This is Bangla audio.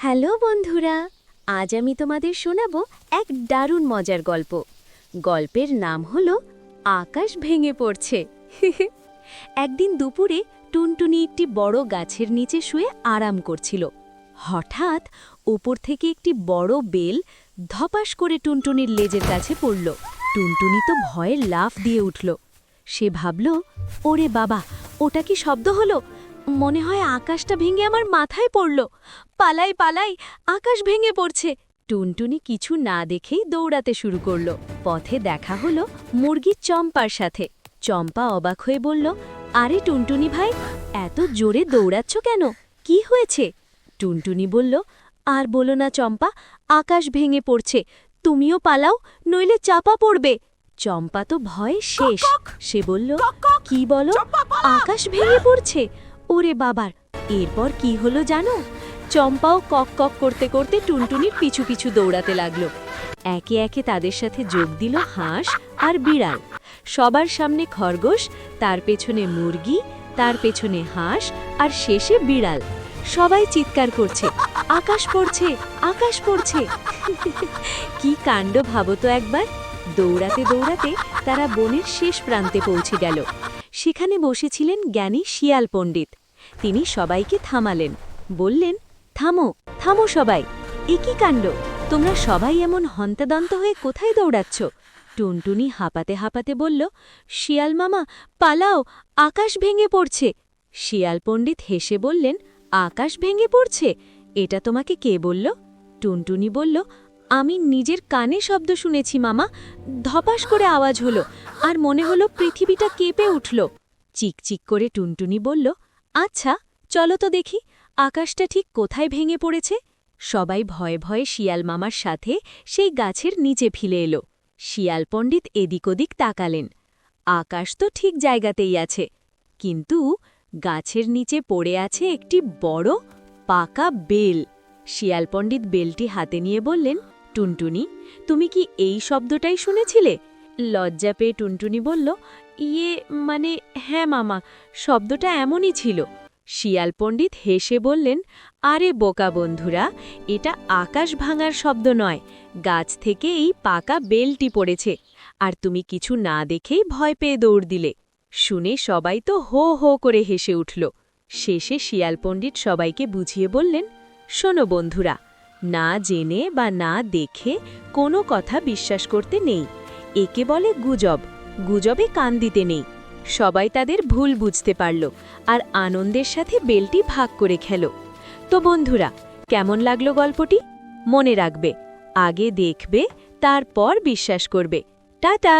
হ্যালো বন্ধুরা, আজ আমি তোমাদের শোনাবো এক দারুণ মজার গল্প। গল্পের নাম হলো আকাশ ভেঙে পড়ছে। একদিন দুপুরে টুনটুনি একটি বড় গাছের নিচে শুয়ে আরাম করছিল। হঠাৎ ওপর থেকে একটি বড় বেল ধপাস করে টুনটুনির লেজের কাছে পড়ল। টুনটুনি তো ভয়ে লাফ দিয়ে উঠল। সে ভাবল, ওরে বাবা, ওটা কি শব্দ হলো? মনে হয় আকাশটা ভেঙে আমার মাথায় পড়ল। পালাই পালাই, আকাশ ভেঙে পড়ছে। টুনটুনি কিছু না দেখেই দৌড়াতে শুরু করল। পথে দেখা হলো মুরগি চম্পার সাথে। চম্পা অবাক হয়ে বলল, আরে টুনটুনি ভাই, এত জোরে দৌড়াচ্ছ কেন? কি হয়েছে? টুনটুনি বলল, আর বলো না চম্পা, আকাশ ভেঙে পড়ছে। তুমিও পালাও, নইলে চাপা পড়বে। চম্পা তো ভয়ে শেষ। সে বলল, কি বলো? আকাশ ভেঙে পড়ছে? ওরে বাবার! এরপর কি হলো জানো? চম্পাও কক কক করতে করতে টুনটুনির পিছু পিছু দৌড়াতে লাগলো। একে একে তাদের সাথে যোগ দিল হাঁস আর বিড়াল। সবার সামনে খরগোশ, তার পেছনে মুরগি, তার পেছনে হাঁস আর শেষে বিড়াল। সবাই চিৎকার করছে, আকাশ পড়ছে, আকাশ পড়ছে। কি কাণ্ড ভাবো তো একবার! দৌড়াতে দৌড়াতে তারা বনের শেষ প্রান্তে পৌঁছে গেল। সেখানে বসেছিলেন জ্ঞানী শিয়াল পণ্ডিত। তিনি সবাইকে থামালেন, বললেন, থামো থামো সবাই, এ কি কাণ্ড! তোমরা সবাই এমন হন্তদন্ত হয়ে কোথায় দৌড়াচ্ছ? টুনটুনি হাঁপাতে হাঁপাতে বলল, শিয়াল মামা, পালাও, আকাশ ভেঙে পড়ছে। শিয়াল পণ্ডিত হেসে বললেন, আকাশ ভেঙে পড়ছে? এটা তোমাকে কে বলল? টুনটুনি বলল, আমি নিজের কানে শব্দ শুনেছি মামা। ধপাস করে আওয়াজ হলো, আর মনে হলো পৃথিবীটা কেঁপে উঠল। চিকচিক করে টুনটুনি বলল, আচ্ছা চলো তো দেখি, আকাশটা ঠিক কোথায় ভেঙে পড়েছে। সবাই ভয়ে ভয়ে শিয়াল মামার সাথে সেই গাছের নিচে ফিরে এলো। শিয়াল পণ্ডিত এদিক ওদিক তাকালেন। আকাশ তো ঠিক জায়গাতেই আছে, কিন্তু গাছের নিচে পড়ে আছে একটি বড় পাকা বেল। শিয়াল পণ্ডিত বেলটি হাতে নিয়ে বললেন, টুনটুনি, তুমি কি এই শব্দটাই শুনেছিলে? লজ্জা পেয়ে টুনটুনি বলল, মানে হ্যাঁ মামা, শব্দটা এমনই ছিল। শিয়াল পণ্ডিত হেসে বললেন, আরে বোকা বন্ধুরা, এটা আকাশ ভাঙার শব্দ নয়, গাছ থেকে এই পাকা বেলটি পড়েছে। আর তুমি কিছু না দেখেই ভয় পেয়ে দৌড় দিলে। শুনে সবাই তো হো হো করে হেসে উঠল। শেষে শিয়াল পণ্ডিত সবাইকে বুঝিয়ে বললেন, শোনো বন্ধুরা, না জেনে বা না দেখে কোনো কথা বিশ্বাস করতে নেই। একে বলে গুজব, গুজবে কান দিতে নেই। সবাই তাদের ভুল বুঝতে পারল আর আনন্দের সাথে বেলটি ভাগ করে খেল। তো বন্ধুরা, কেমন লাগলো গল্পটি? মনে রাখবে, আগে দেখবে, তারপর বিশ্বাস করবে। টাটা।